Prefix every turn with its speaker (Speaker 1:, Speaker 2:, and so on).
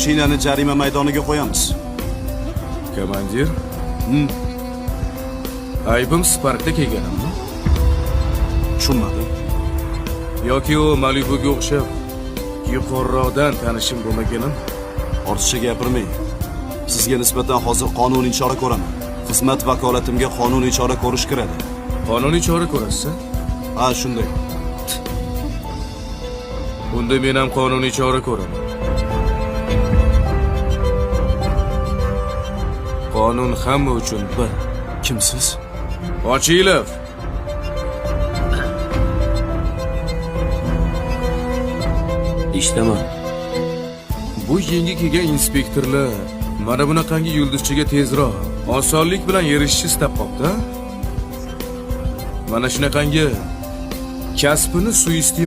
Speaker 1: mashinani jarima maydoniga qo'yamiz.
Speaker 2: Komandir. Aybim Sparkda kelganimmi?
Speaker 1: Tushunmadim.
Speaker 2: Yoki u Malibuga o'xshab yuqoriroqdan tanishim bo'lmaganim?
Speaker 1: Ortiqcha gapirmang. Sizga nisbatan hozir qonuniy chora ko'raman. Xizmat vakolatimga qonuniy chora ko'rish kiradi.
Speaker 2: Qonuniy chora ko'rasiz?
Speaker 1: Ha, shunday.
Speaker 2: Unda men ham qonuniy chora ko'raman. Qonun hamma uchun bir.
Speaker 1: Kimsiz?
Speaker 2: Ochilov.
Speaker 3: Eshitaman.
Speaker 2: Bu yangi kelgan inspektorlar mana bunaqangi yulduzchiga tezroq, osonlik bilan erishishni istab qopti. Mana shunaqangi kasbini suiiste'mol